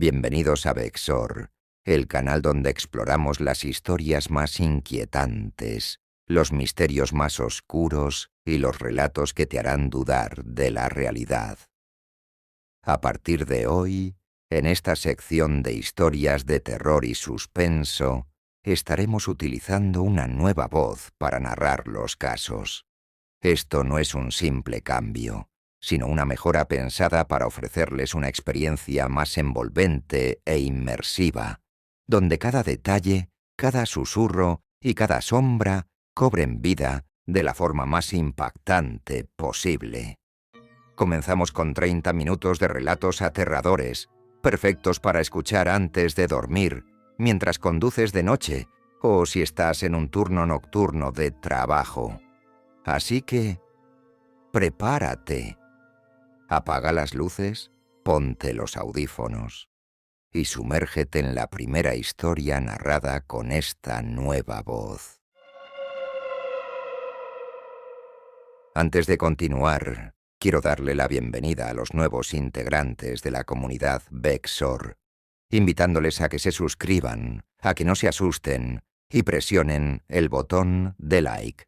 Bienvenidos a Vexor, el canal donde exploramos las historias más inquietantes, los misterios más oscuros y los relatos que te harán dudar de la realidad. A partir de hoy, en esta sección de historias de terror y suspenso, estaremos utilizando una nueva voz para narrar los casos. Esto no es un simple cambio, sino una mejora pensada para ofrecerles una experiencia más envolvente e inmersiva, donde cada detalle, cada susurro y cada sombra cobren vida de la forma más impactante posible. Comenzamos con 30 minutos de relatos aterradores, perfectos para escuchar antes de dormir, mientras conduces de noche o si estás en un turno nocturno de trabajo. Así que, prepárate. Apaga las luces, ponte los audífonos y sumérgete en la primera historia narrada con esta nueva voz. Antes de continuar, quiero darle la bienvenida a los nuevos integrantes de la comunidad Vexor, invitándoles a que se suscriban, a que no se asusten y presionen el botón de like.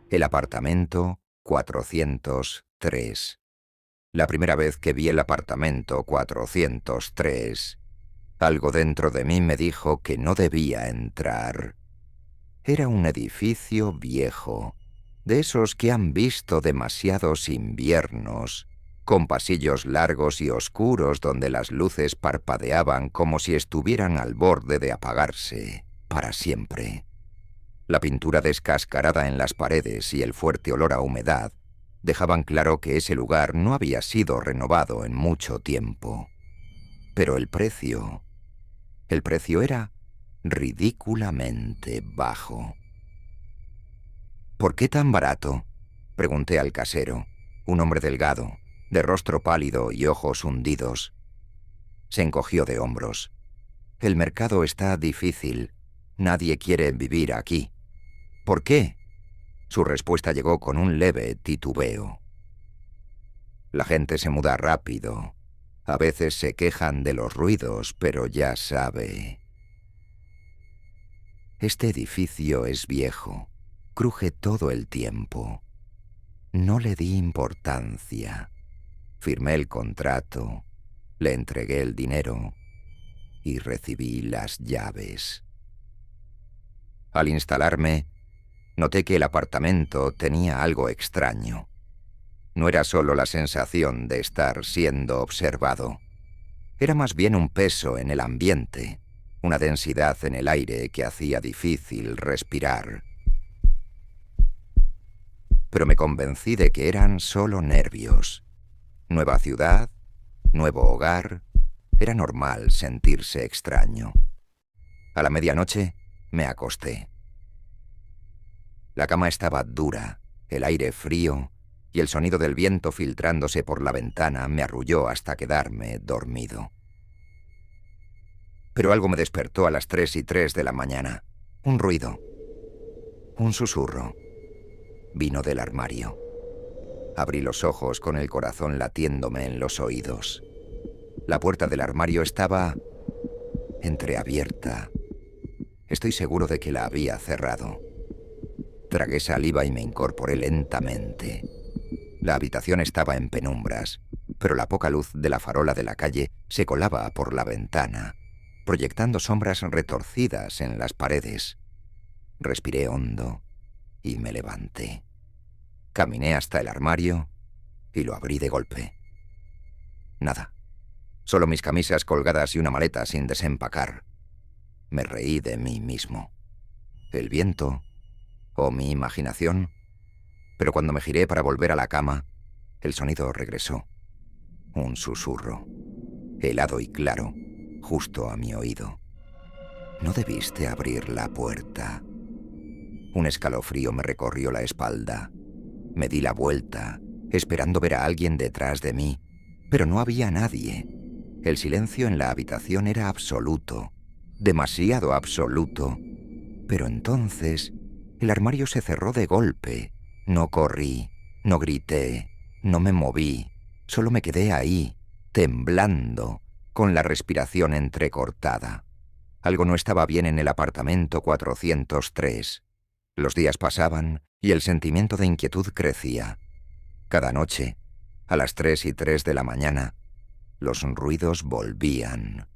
El apartamento 403. La primera vez que vi el apartamento 403, algo dentro de mí me dijo que no debía entrar. Era un edificio viejo, de esos que han visto demasiados inviernos, con pasillos largos y oscuros donde las luces parpadeaban como si estuvieran al borde de apagarse para siempre. La pintura descascarada en las paredes y el fuerte olor a humedad dejaban claro que ese lugar no había sido renovado en mucho tiempo. Pero el precio era ridículamente bajo. ¿Por qué tan barato?, pregunté al casero, un hombre delgado, de rostro pálido y ojos hundidos. Se encogió de hombros. El mercado está difícil. Nadie quiere vivir aquí. ¿Por qué? Su respuesta llegó con un leve titubeo. La gente se muda rápido. A veces se quejan de los ruidos, pero ya sabe. Este edificio es viejo. Cruje todo el tiempo. No le di importancia. Firmé el contrato, le entregué el dinero y recibí las llaves. Al instalarme, noté que el apartamento tenía algo extraño. No era solo la sensación de estar siendo observado. Era más bien un peso en el ambiente, una densidad en el aire que hacía difícil respirar. Pero me convencí de que eran solo nervios. Nueva ciudad, nuevo hogar, era normal sentirse extraño. A la medianoche me acosté. La cama estaba dura, el aire frío y el sonido del viento filtrándose por la ventana me arrulló hasta quedarme dormido. Pero algo me despertó a las 3:03 de la mañana. Un ruido. Un susurro. Vino del armario. Abrí los ojos con el corazón latiéndome en los oídos. La puerta del armario estaba entreabierta. Estoy seguro de que la había cerrado. Tragué saliva y me incorporé lentamente. La habitación estaba en penumbras, pero la poca luz de la farola de la calle se colaba por la ventana, proyectando sombras retorcidas en las paredes. Respiré hondo y me levanté. Caminé hasta el armario y lo abrí de golpe. Nada. Solo mis camisas colgadas y una maleta sin desempacar. Me reí de mí mismo. ¿El viento o mi imaginación? Pero cuando me giré para volver a la cama, el sonido regresó. Un susurro, helado y claro, justo a mi oído. No debiste abrir la puerta. Un escalofrío me recorrió la espalda. Me di la vuelta, esperando ver a alguien detrás de mí, pero no había nadie. El silencio en la habitación era absoluto, demasiado absoluto. Pero entonces, el armario se cerró de golpe No corrí, no grité, no me moví, solo me quedé ahí, temblando, con la respiración entrecortada. Algo no estaba bien en el apartamento 403. Los días pasaban y el sentimiento de inquietud crecía. Cada noche, a las 3:03 de la mañana, los ruidos volvían.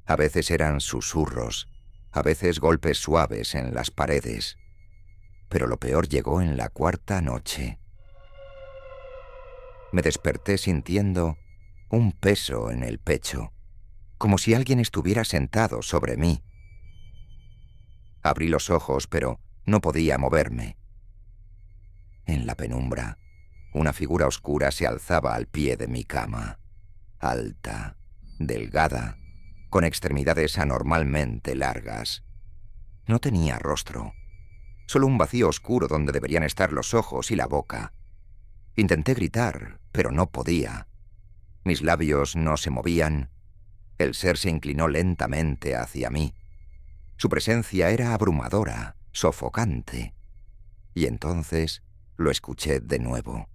A veces eran susurros, a veces golpes suaves en las paredes. Pero lo peor llegó en la cuarta noche. Me desperté sintiendo un peso en el pecho, como si alguien estuviera sentado sobre mí. Abrí los ojos, pero no podía moverme. En la penumbra, una figura oscura se alzaba al pie de mi cama, alta, delgada, con extremidades anormalmente largas. No tenía rostro, solo un vacío oscuro donde deberían estar los ojos y la boca. Intenté gritar, pero no podía. Mis labios no se movían. El ser se inclinó lentamente hacia mí. Su presencia era abrumadora, sofocante. Y entonces lo escuché de nuevo.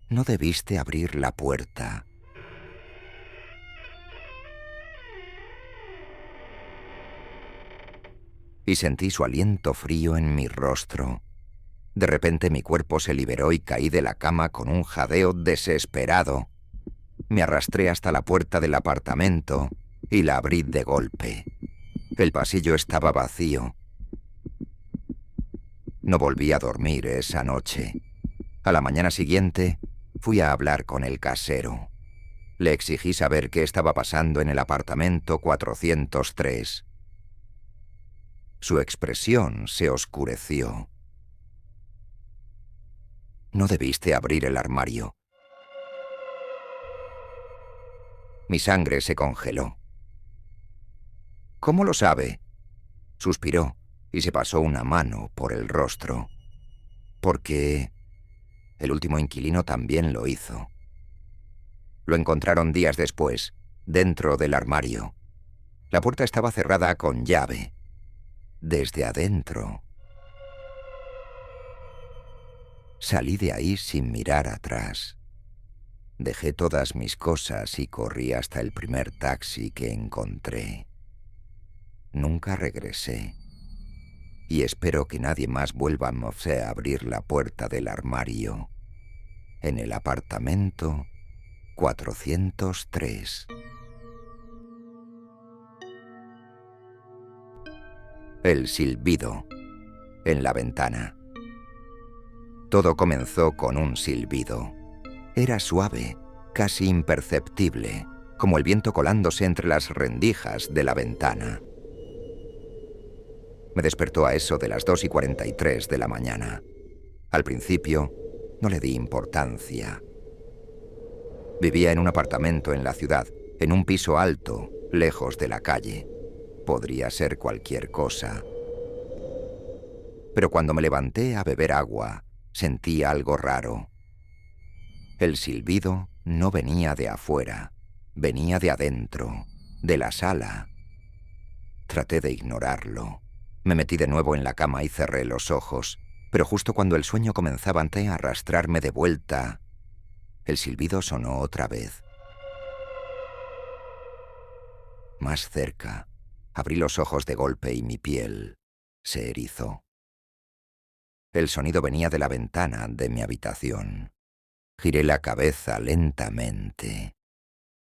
No debiste abrir la puerta. Y sentí su aliento frío en mi rostro. De repente mi cuerpo se liberó y caí de la cama con un jadeo desesperado. Me arrastré hasta la puerta del apartamento y la abrí de golpe. El pasillo estaba vacío. No volví a dormir esa noche. A la mañana siguiente fui a hablar con el casero. Le exigí saber qué estaba pasando en el apartamento 403. Su expresión se oscureció. No debiste abrir el armario. Mi sangre se congeló. ¿Cómo lo sabe? Suspiró y se pasó una mano por el rostro. Porque el último inquilino también lo hizo. Lo encontraron días después, dentro del armario. La puerta estaba cerrada con llave. Desde adentro. Salí de ahí sin mirar atrás. Dejé todas mis cosas y corrí hasta el primer taxi que encontré. Nunca regresé. Y espero que nadie más vuelva a abrir la puerta del armario. En el apartamento 403. El silbido en la ventana. Todo comenzó con un silbido. Era suave, casi imperceptible, como el viento colándose entre las rendijas de la ventana. Me despertó a eso de las 2:43 de la mañana. Al principio, no le di importancia. Vivía en un apartamento en la ciudad, en un piso alto, lejos de la calle. Podría ser cualquier cosa. Pero cuando me levanté a beber agua, sentí algo raro. El silbido no venía de afuera, venía de adentro, de la sala. Traté de ignorarlo. Me metí de nuevo en la cama y cerré los ojos, pero justo cuando el sueño comenzaba a arrastrarme de vuelta, el silbido sonó otra vez. Más cerca, abrí los ojos de golpe y mi piel se erizó. El sonido venía de la ventana de mi habitación. Giré la cabeza lentamente.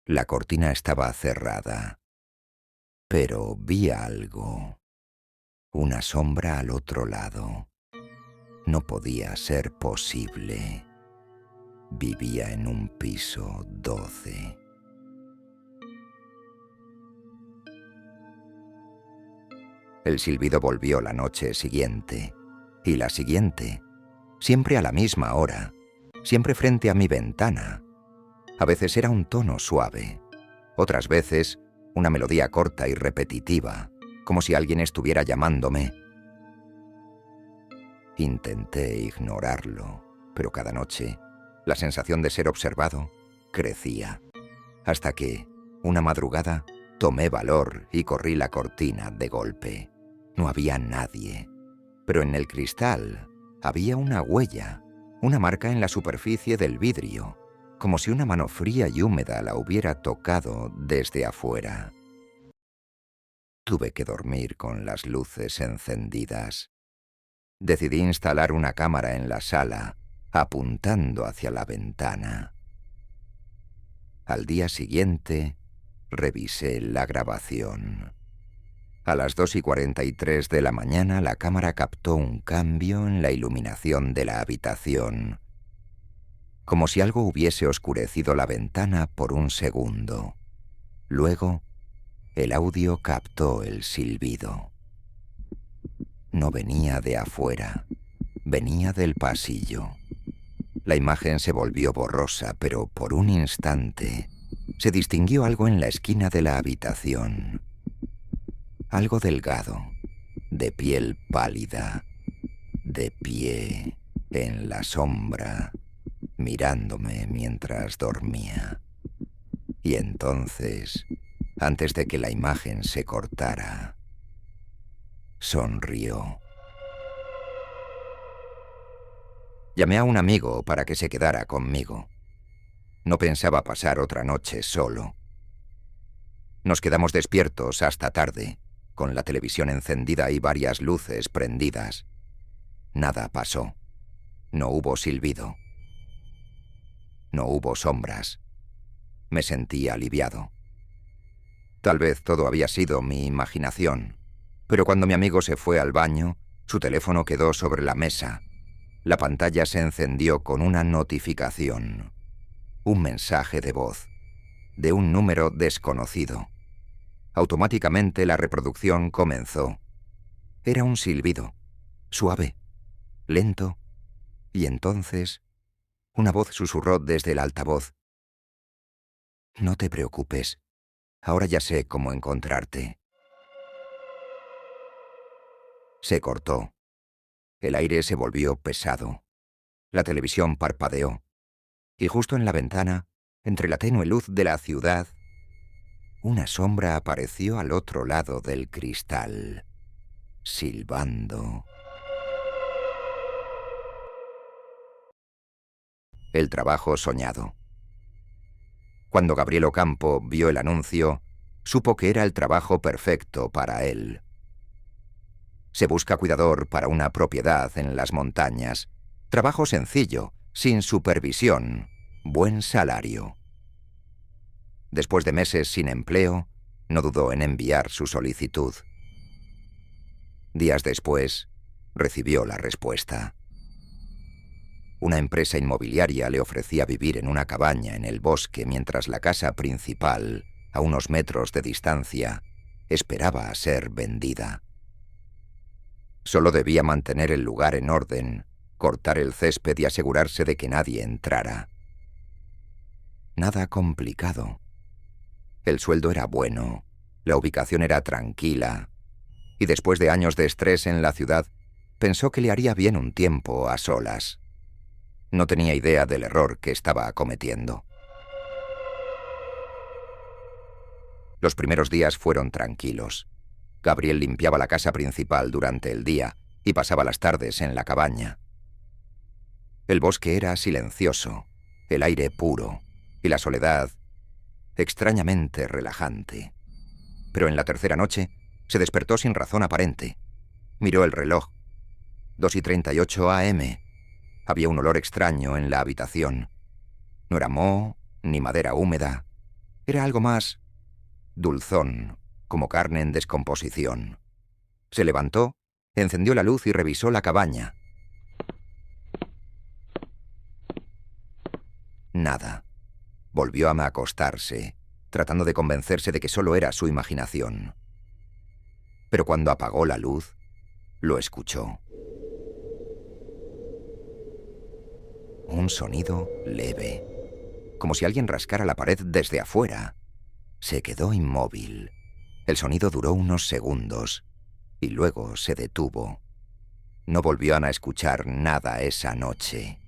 La cortina estaba cerrada, pero vi algo. Una sombra al otro lado. No podía ser posible. Vivía en un piso 12. El silbido volvió la noche siguiente, y la siguiente, siempre a la misma hora, siempre frente a mi ventana. A veces era un tono suave, otras veces una melodía corta y repetitiva, como si alguien estuviera llamándome. Intenté ignorarlo, pero cada noche la sensación de ser observado crecía, hasta que, una madrugada, tomé valor y corrí la cortina de golpe. No había nadie, pero en el cristal Había una huella, una marca en la superficie del vidrio, como si una mano fría y húmeda la hubiera tocado desde afuera. Tuve que dormir con las luces encendidas. Decidí instalar una cámara en la sala, apuntando hacia la ventana. Al día siguiente, revisé la grabación. A las 2:43 de la mañana, la cámara captó un cambio en la iluminación de la habitación, como si algo hubiese oscurecido la ventana por un segundo. Luego, el audio captó el silbido. No venía de afuera, venía del pasillo. La imagen se volvió borrosa, pero por un instante se distinguió algo en la esquina de la habitación. Algo delgado, de piel pálida, de pie en la sombra, mirándome mientras dormía. Y entonces, antes de que la imagen se cortara, sonrió. Llamé a un amigo para que se quedara conmigo. No pensaba pasar otra noche solo. Nos quedamos despiertos hasta tarde, con la televisión encendida y varias luces prendidas. Nada pasó. No hubo silbido. No hubo sombras. Me sentí aliviado. Tal vez todo había sido mi imaginación, pero cuando mi amigo se fue al baño, su teléfono quedó sobre la mesa. La pantalla se encendió con una notificación. Un mensaje de voz, de un número desconocido. Automáticamente la reproducción comenzó. Era un silbido, suave, lento, y entonces una voz susurró desde el altavoz. «No te preocupes, ahora ya sé cómo encontrarte». Se cortó. El aire se volvió pesado. La televisión parpadeó. Y justo en la ventana, entre la tenue luz de la ciudad, una sombra apareció al otro lado del cristal, silbando. El trabajo soñado. Cuando Gabriel Ocampo vio el anuncio, supo que era el trabajo perfecto para él. Se busca cuidador para una propiedad en las montañas. Trabajo sencillo, sin supervisión, buen salario. Después de meses sin empleo, no dudó en enviar su solicitud. Días después, recibió la respuesta. Una empresa inmobiliaria le ofrecía vivir en una cabaña en el bosque mientras la casa principal, a unos metros de distancia, esperaba a ser vendida. Solo debía mantener el lugar en orden, cortar el césped y asegurarse de que nadie entrara. Nada complicado. El sueldo era bueno, la ubicación era tranquila, y después de años de estrés en la ciudad, pensó que le haría bien un tiempo a solas. No tenía idea del error que estaba cometiendo. Los primeros días fueron tranquilos. Gabriel limpiaba la casa principal durante el día y pasaba las tardes en la cabaña. El bosque era silencioso, el aire puro y la soledad extrañamente relajante. Pero en la tercera noche se despertó sin razón aparente. Miró el reloj. 2:38 a.m. Había un olor extraño en la habitación. No era moho ni madera húmeda. Era algo más dulzón, como carne en descomposición. Se levantó, encendió la luz y revisó la cabaña. Nada. Volvió a acostarse, tratando de convencerse de que solo era su imaginación. Pero cuando apagó la luz, lo escuchó. Un sonido leve, como si alguien rascara la pared desde afuera. Se quedó inmóvil. El sonido duró unos segundos y luego se detuvo. No volvió a escuchar nada esa noche.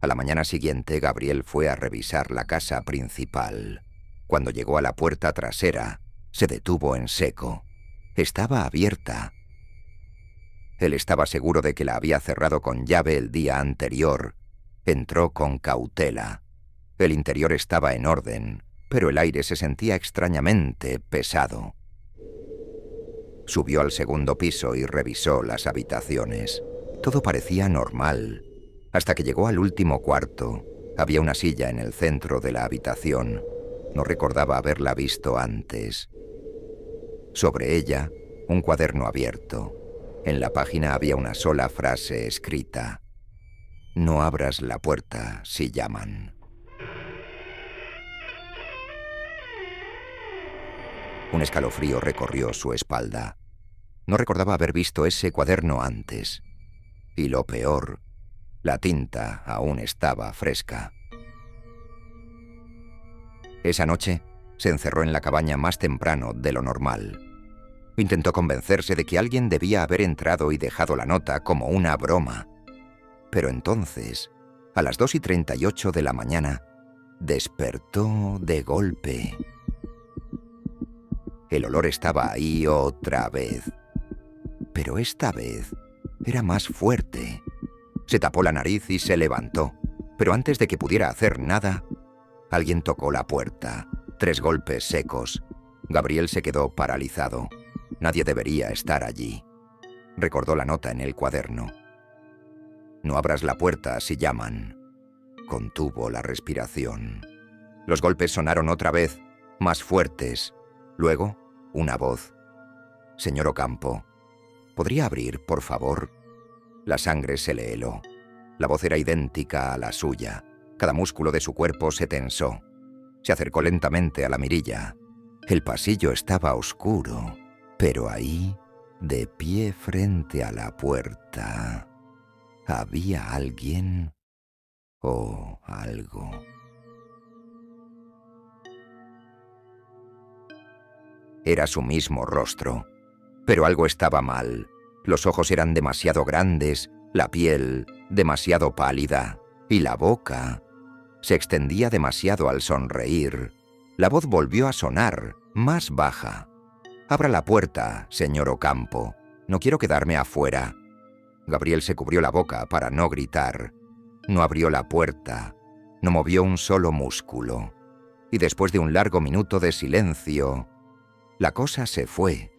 A la mañana siguiente, Gabriel fue a revisar la casa principal. Cuando llegó a la puerta trasera, se detuvo en seco. Estaba abierta. Él estaba seguro de que la había cerrado con llave el día anterior. Entró con cautela. El interior estaba en orden, pero el aire se sentía extrañamente pesado. Subió al segundo piso y revisó las habitaciones. Todo parecía normal, hasta que llegó al último cuarto. Había una silla en el centro de la habitación. No recordaba haberla visto antes. Sobre ella, un cuaderno abierto. En la página había una sola frase escrita: «No abras la puerta si llaman». Un escalofrío recorrió su espalda. No recordaba haber visto ese cuaderno antes. Y lo peor, la tinta aún estaba fresca. Esa noche, se encerró en la cabaña más temprano de lo normal. Intentó convencerse de que alguien debía haber entrado y dejado la nota como una broma. Pero entonces, a las 2:38 de la mañana, despertó de golpe. El olor estaba ahí otra vez. Pero esta vez era más fuerte. Se tapó la nariz y se levantó. Pero antes de que pudiera hacer nada, alguien tocó la puerta. 3 golpes secos. Gabriel se quedó paralizado. Nadie debería estar allí. Recordó la nota en el cuaderno. «No abras la puerta si llaman». Contuvo la respiración. Los golpes sonaron otra vez, más fuertes. Luego, una voz. «Señor Ocampo, ¿podría abrir, por favor?». La sangre se le heló. La voz era idéntica a la suya. Cada músculo de su cuerpo se tensó. Se acercó lentamente a la mirilla. El pasillo estaba oscuro, pero ahí, de pie frente a la puerta, había alguien o algo. Era su mismo rostro, pero algo estaba mal. Los ojos eran demasiado grandes, la piel demasiado pálida, y la boca se extendía demasiado al sonreír. La voz volvió a sonar, más baja. «Abra la puerta, señor Ocampo. No quiero quedarme afuera». Gabriel se cubrió la boca para no gritar. No abrió la puerta, no movió un solo músculo. Y después de un largo minuto de silencio, la cosa se fue.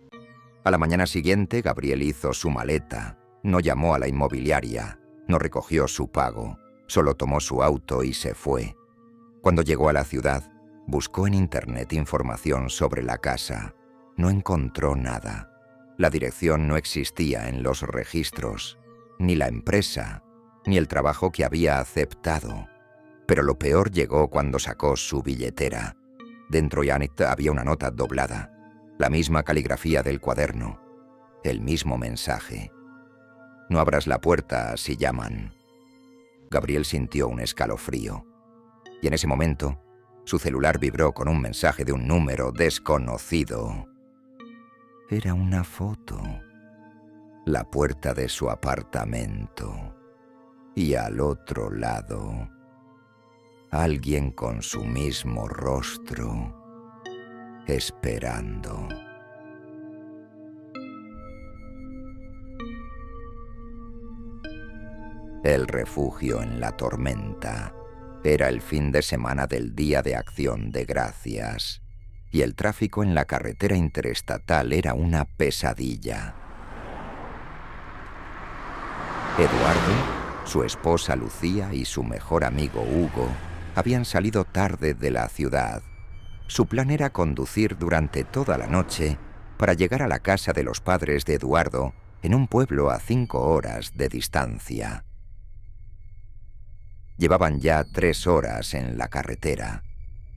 A la mañana siguiente, Gabriel hizo su maleta. No llamó a la inmobiliaria, no recogió su pago. Solo tomó su auto y se fue. Cuando llegó a la ciudad, buscó en internet información sobre la casa. No encontró nada. La dirección no existía en los registros, ni la empresa, ni el trabajo que había aceptado. Pero lo peor llegó cuando sacó su billetera. Dentro había una nota doblada, la misma caligrafía del cuaderno, el mismo mensaje. «No abras la puerta si llaman». Gabriel sintió un escalofrío. Y en ese momento, su celular vibró con un mensaje de un número desconocido. Era una foto. La puerta de su apartamento. Y al otro lado, alguien con su mismo rostro, esperando. El refugio en la tormenta. Era el fin de semana del Día de Acción de Gracias, y el tráfico en la carretera interestatal era una pesadilla. Eduardo, su esposa Lucía y su mejor amigo Hugo habían salido tarde de la ciudad. Su plan era conducir durante toda la noche para llegar a la casa de los padres de Eduardo en un pueblo a 5 horas de distancia. Llevaban ya 3 horas en la carretera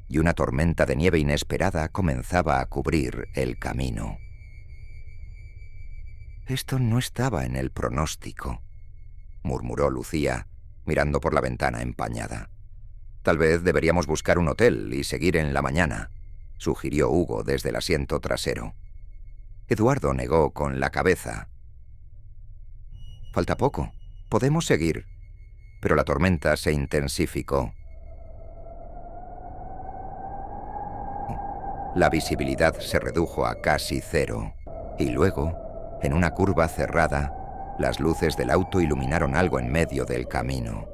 y una tormenta de nieve inesperada comenzaba a cubrir el camino. «Esto no estaba en el pronóstico», murmuró Lucía, mirando por la ventana empañada. «Tal vez deberíamos buscar un hotel y seguir en la mañana», sugirió Hugo desde el asiento trasero. Eduardo negó con la cabeza. «Falta poco. Podemos seguir». Pero la tormenta se intensificó. La visibilidad se redujo a casi cero, y luego, en una curva cerrada, Las luces del auto iluminaron algo en medio del camino.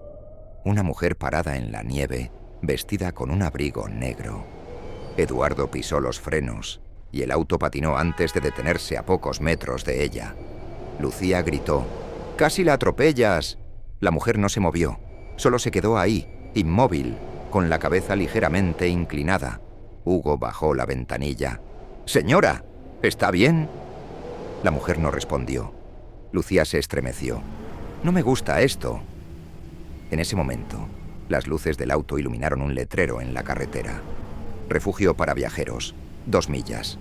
Una mujer parada en la nieve, vestida con un abrigo negro. Eduardo pisó los frenos y el auto patinó antes de detenerse a pocos metros de ella. Lucía gritó: «¡Casi la atropellas!». La mujer no se movió, solo se quedó ahí, inmóvil, con la cabeza ligeramente inclinada. Hugo bajó la ventanilla. «Señora, ¿está bien?». La mujer no respondió. Lucía se estremeció. «No me gusta esto». En ese momento, las luces del auto iluminaron un letrero en la carretera. «Refugio para viajeros, 2 millas».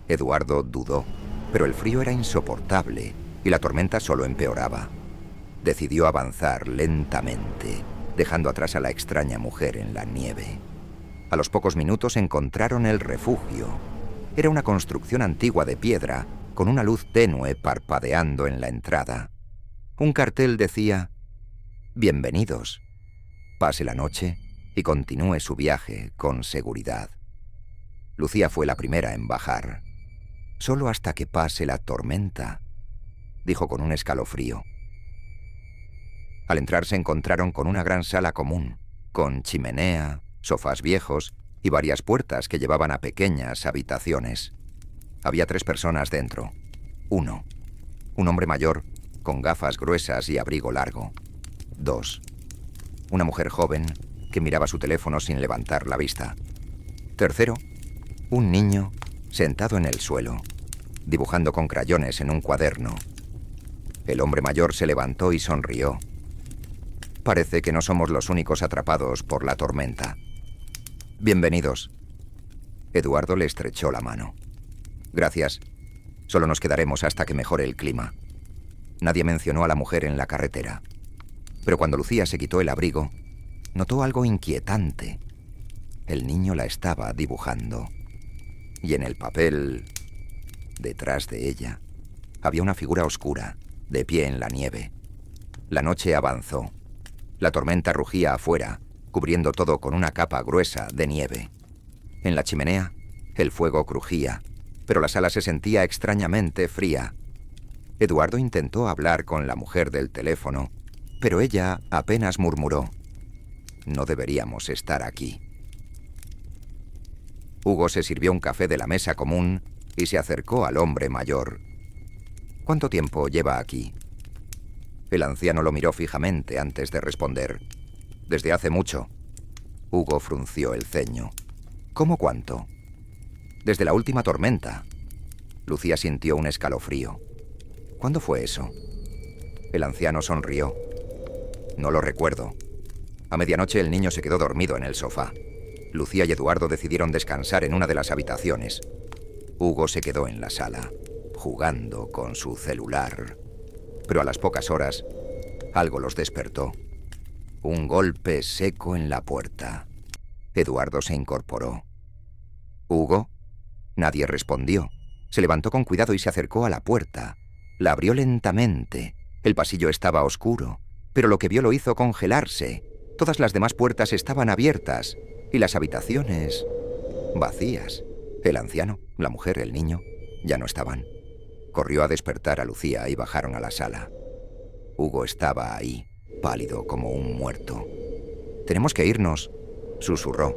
Eduardo dudó, pero el frío era insoportable y la tormenta solo empeoraba. Decidió avanzar lentamente, dejando atrás a la extraña mujer en la nieve. A los pocos minutos encontraron el refugio. Era una construcción antigua de piedra, con una luz tenue parpadeando en la entrada. Un cartel decía: «Bienvenidos. Pase la noche y continúe su viaje con seguridad». Lucía fue la primera en bajar. «Solo hasta que pase la tormenta», dijo con un escalofrío. Al entrar se encontraron con una gran sala común, con chimenea, sofás viejos y varias puertas que llevaban a pequeñas habitaciones. Había 3 personas dentro. 1. Un hombre mayor, con gafas gruesas y abrigo largo. 2. Una mujer joven que miraba su teléfono sin levantar la vista. 3. Un niño sentado en el suelo, dibujando con crayones en un cuaderno. El hombre mayor se levantó y sonrió. «Parece que no somos los únicos atrapados por la tormenta. Bienvenidos». Eduardo le estrechó la mano. «Gracias. Solo nos quedaremos hasta que mejore el clima». Nadie mencionó a la mujer en la carretera. Pero cuando Lucía se quitó el abrigo, notó algo inquietante. El niño la estaba dibujando. Y en el papel, detrás de ella, había una figura oscura, de pie en la nieve. La noche avanzó. La tormenta rugía afuera, cubriendo todo con una capa gruesa de nieve. En la chimenea, el fuego crujía, pero la sala se sentía extrañamente fría. Eduardo intentó hablar con la mujer del teléfono, pero ella apenas murmuró: «No deberíamos estar aquí». Hugo se sirvió un café de la mesa común y se acercó al hombre mayor. «¿Cuánto tiempo lleva aquí?». El anciano lo miró fijamente antes de responder. «Desde hace mucho». Hugo frunció el ceño. «¿Cómo cuánto?». «Desde la última tormenta». Lucía sintió un escalofrío. «¿Cuándo fue eso?». El anciano sonrió. «No lo recuerdo. A medianoche el niño se quedó dormido en el sofá. Lucía y Eduardo decidieron descansar en una de las habitaciones. Hugo se quedó en la sala, jugando con su celular. Pero a las pocas horas, algo los despertó. Un golpe seco en la puerta. Eduardo se incorporó. «¿Hugo?». Nadie respondió. Se levantó con cuidado y se acercó a la puerta. La abrió lentamente. El pasillo estaba oscuro, pero lo que vio lo hizo congelarse. Todas las demás puertas estaban abiertas y las habitaciones vacías. El anciano, la mujer, el niño, ya no estaban. Corrió a despertar a Lucía y bajaron a la sala. Hugo estaba ahí, pálido como un muerto. «Tenemos que irnos», susurró.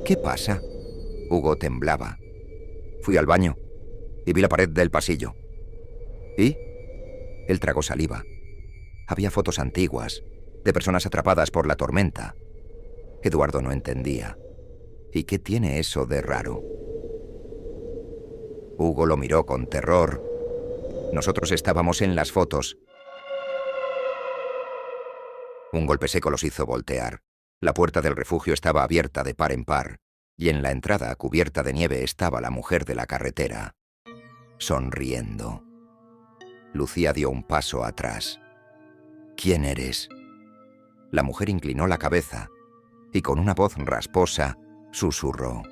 «¿Qué pasa?». Hugo temblaba. «Fui al baño y vi la pared del pasillo». «¿Y?». Él tragó saliva. Había fotos antiguas, de personas atrapadas por la tormenta. Eduardo no entendía. ¿Y qué tiene eso de raro? Hugo lo miró con terror. «Nosotros estábamos en las fotos». Un golpe seco los hizo voltear. La puerta del refugio estaba abierta de par en par, y en la entrada, cubierta de nieve, estaba la mujer de la carretera, sonriendo. Lucía dio un paso atrás. «¿Quién eres?». La mujer inclinó la cabeza y con una voz rasposa susurró: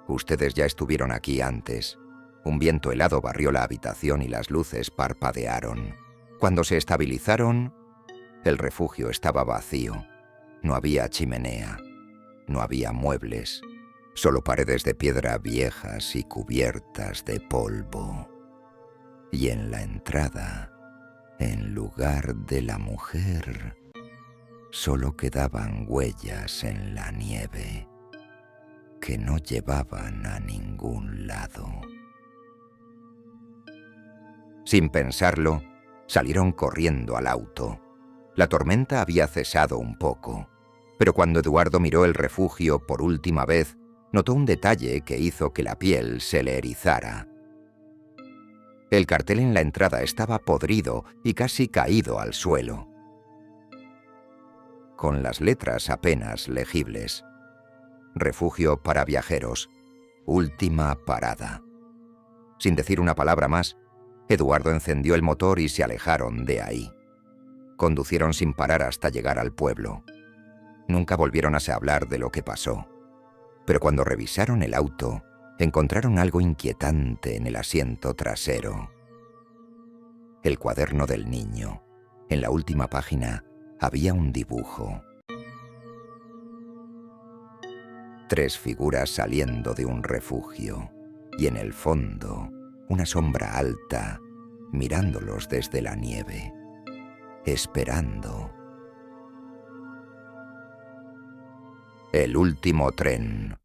«Ustedes ya estuvieron aquí antes». Un viento helado barrió la habitación y las luces parpadearon. Cuando se estabilizaron, el refugio estaba vacío. No había chimenea, no había muebles, solo paredes de piedra viejas y cubiertas de polvo. Y en la entrada, En lugar de la mujer, solo quedaban huellas en la nieve que no llevaban a ningún lado. Sin pensarlo, salieron corriendo al auto. La tormenta había cesado un poco, pero cuando Eduardo miró el refugio por última vez, notó un detalle que hizo que la piel se le erizara. El cartel en la entrada estaba podrido y casi caído al suelo, con las letras apenas legibles. Refugio para viajeros. Última parada. Sin decir una palabra más, Eduardo encendió el motor y se alejaron de ahí. Conducieron sin parar hasta llegar al pueblo. Nunca volvieron a hablar de lo que pasó. Pero cuando revisaron el auto, encontraron algo inquietante en el asiento trasero. El cuaderno del niño. En la última página había un dibujo. 3 figuras saliendo de un refugio, y en el fondo, una sombra alta, mirándolos desde la nieve, esperando. El último tren.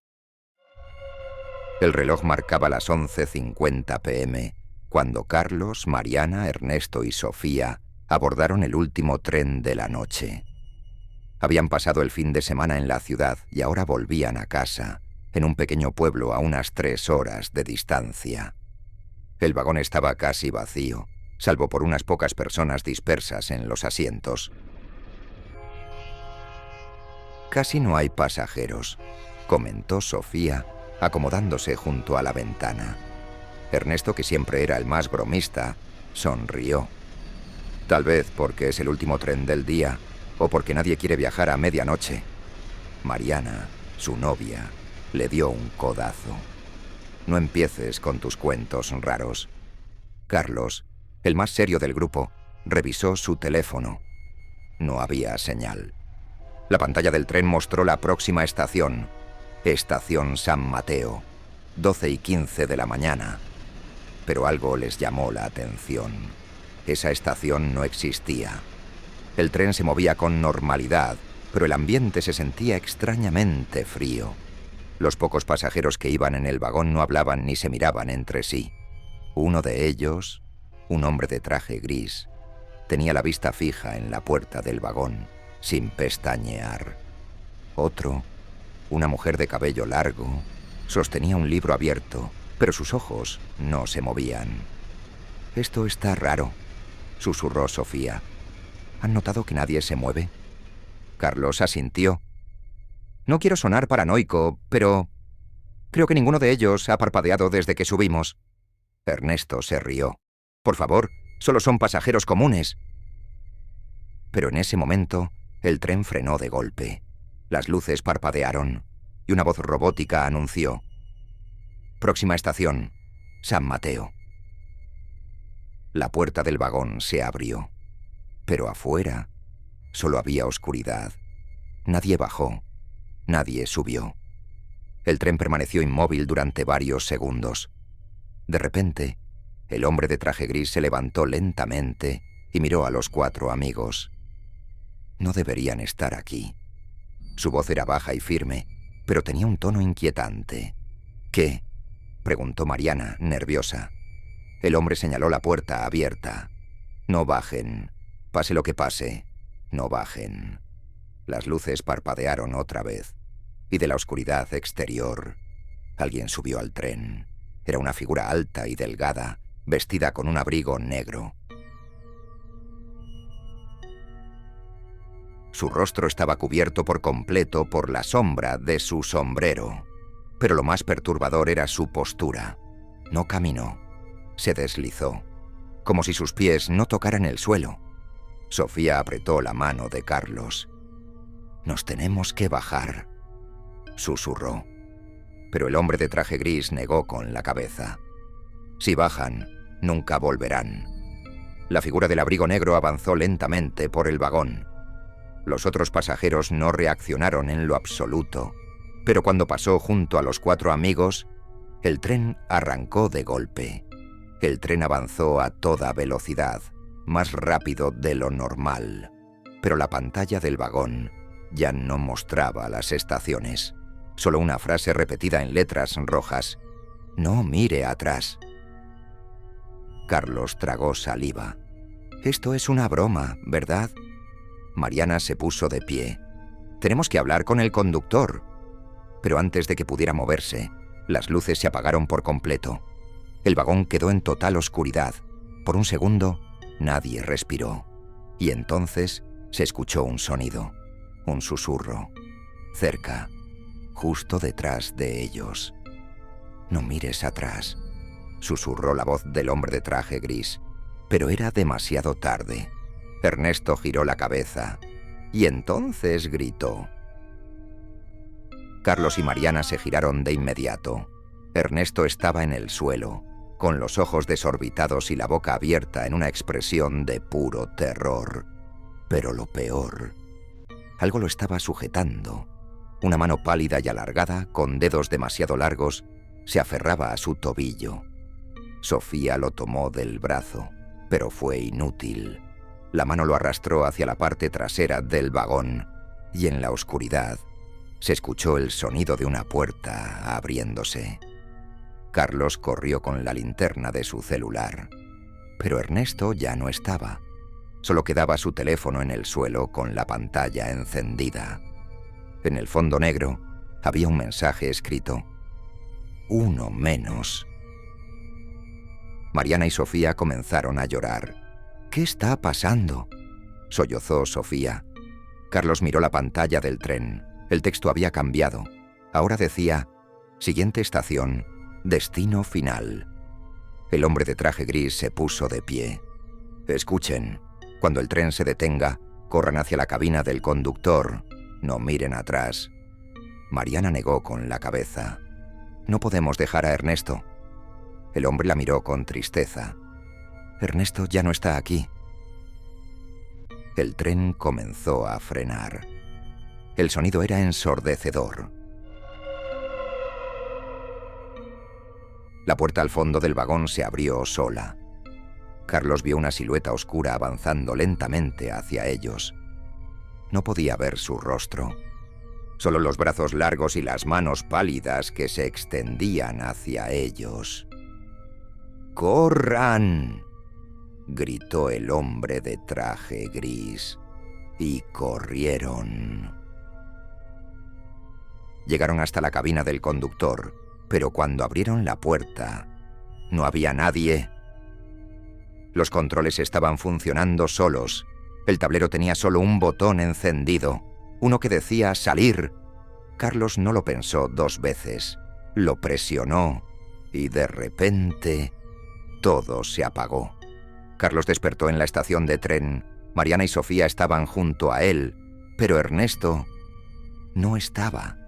El reloj marcaba las 11:50 p.m., cuando Carlos, Mariana, Ernesto y Sofía abordaron el último tren de la noche. Habían pasado el fin de semana en la ciudad y ahora volvían a casa, en un pequeño pueblo a unas 3 horas de distancia. El vagón estaba casi vacío, salvo por unas pocas personas dispersas en los asientos. «Casi no hay pasajeros», comentó Sofía, acomodándose junto a la ventana. Ernesto, que siempre era el más bromista, sonrió. Tal vez porque es el último tren del día, o porque nadie quiere viajar a medianoche. Mariana, su novia, le dio un codazo. «No empieces con tus cuentos raros». Carlos, el más serio del grupo, revisó su teléfono. No había señal. La pantalla del tren mostró la próxima estación. Estación San Mateo, 12:15 de la mañana. Pero algo les llamó la atención. Esa estación no existía. El tren se movía con normalidad, pero el ambiente se sentía extrañamente frío. Los pocos pasajeros que iban en el vagón no hablaban ni se miraban entre sí. Uno de ellos, un hombre de traje gris, tenía la vista fija en la puerta del vagón, sin pestañear. Otro, una mujer de cabello largo, sostenía un libro abierto, pero sus ojos no se movían. «Esto está raro», susurró Sofía. «¿Han notado que nadie se mueve?» Carlos asintió. «No quiero sonar paranoico, pero creo que ninguno de ellos ha parpadeado desde que subimos». Ernesto se rió. «Por favor, solo son pasajeros comunes». Pero en ese momento, el tren frenó de golpe. Las luces parpadearon y una voz robótica anunció: «Próxima estación, San Mateo». La puerta del vagón se abrió. Pero afuera solo había oscuridad. Nadie bajó, nadie subió. El tren permaneció inmóvil durante varios segundos. De repente, el hombre de traje gris se levantó lentamente y miró a los 4 amigos. No deberían estar aquí. Su voz era baja y firme, pero tenía un tono inquietante. «¿Qué?», preguntó Mariana, nerviosa. El hombre señaló la puerta abierta. «No bajen. Pase lo que pase, no bajen». Las luces parpadearon otra vez, y de la oscuridad exterior, alguien subió al tren. Era una figura alta y delgada, vestida con un abrigo negro. Su rostro estaba cubierto por completo por la sombra de su sombrero. Pero lo más perturbador era su postura. No caminó, se deslizó, como si sus pies no tocaran el suelo. Sofía apretó la mano de Carlos. «Nos tenemos que bajar», susurró. Pero el hombre de traje gris negó con la cabeza. «Si bajan, nunca volverán». La figura del abrigo negro avanzó lentamente por el vagón. Los otros pasajeros no reaccionaron en lo absoluto, pero cuando pasó junto a los 4 amigos, el tren arrancó de golpe. El tren avanzó a toda velocidad, más rápido de lo normal. Pero la pantalla del vagón ya no mostraba las estaciones. Solo una frase repetida en letras rojas. «No mire atrás». Carlos tragó saliva. «Esto es una broma, ¿verdad?» Mariana se puso de pie. «Tenemos que hablar con el conductor». Pero antes de que pudiera moverse, las luces se apagaron por completo. El vagón quedó en total oscuridad. Por un segundo, nadie respiró. Y entonces se escuchó un sonido, un susurro, cerca, justo detrás de ellos. «No mires atrás», susurró la voz del hombre de traje gris. Pero era demasiado tarde. Ernesto giró la cabeza y entonces gritó. Carlos y Mariana se giraron de inmediato. Ernesto estaba en el suelo, con los ojos desorbitados y la boca abierta en una expresión de puro terror. Pero lo peor, algo lo estaba sujetando. Una mano pálida y alargada, con dedos demasiado largos, se aferraba a su tobillo. Sofía lo tomó del brazo, pero fue inútil. La mano lo arrastró hacia la parte trasera del vagón, y en la oscuridad se escuchó el sonido de una puerta abriéndose. Carlos corrió con la linterna de su celular, pero Ernesto ya no estaba. Solo quedaba su teléfono en el suelo con la pantalla encendida. En el fondo negro había un mensaje escrito: «Uno menos». Mariana y Sofía comenzaron a llorar. «¿Qué está pasando?», sollozó Sofía. Carlos miró la pantalla del tren. El texto había cambiado. Ahora decía: «Siguiente estación, destino final». El hombre de traje gris se puso de pie. «Escuchen, cuando el tren se detenga, corran hacia la cabina del conductor. No miren atrás». Mariana negó con la cabeza. «No podemos dejar a Ernesto». El hombre la miró con tristeza. «Ernesto ya no está aquí». El tren comenzó a frenar. El sonido era ensordecedor. La puerta al fondo del vagón se abrió sola. Carlos vio una silueta oscura avanzando lentamente hacia ellos. No podía ver su rostro, solo los brazos largos y las manos pálidas que se extendían hacia ellos. «¡Corran!», gritó el hombre de traje gris, y corrieron. Llegaron hasta la cabina del conductor, pero cuando abrieron la puerta, no había nadie. Los controles estaban funcionando solos. El tablero tenía solo un botón encendido, uno que decía «salir». Carlos no lo pensó dos veces. Lo presionó y de repente todo se apagó. Carlos despertó en la estación de tren. Mariana y Sofía estaban junto a él, pero Ernesto no estaba.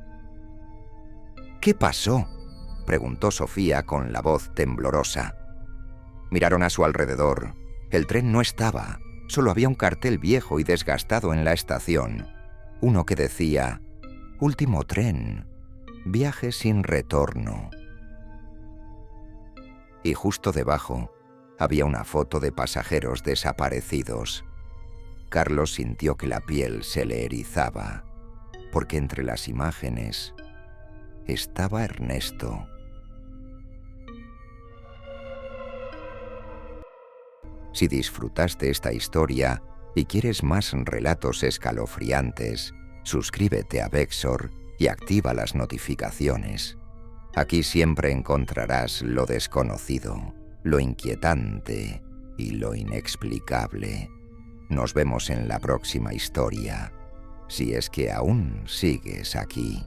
«¿Qué pasó?», preguntó Sofía con la voz temblorosa. Miraron a su alrededor. El tren no estaba. Solo había un cartel viejo y desgastado en la estación. Uno que decía: «Último tren, viaje sin retorno». Y justo debajo había una foto de pasajeros desaparecidos. Carlos sintió que la piel se le erizaba, porque entre las imágenes estaba Ernesto. Si disfrutaste esta historia y quieres más relatos escalofriantes, suscríbete a Vexor y activa las notificaciones. Aquí siempre encontrarás lo desconocido, lo inquietante y lo inexplicable. Nos vemos en la próxima historia, si es que aún sigues aquí.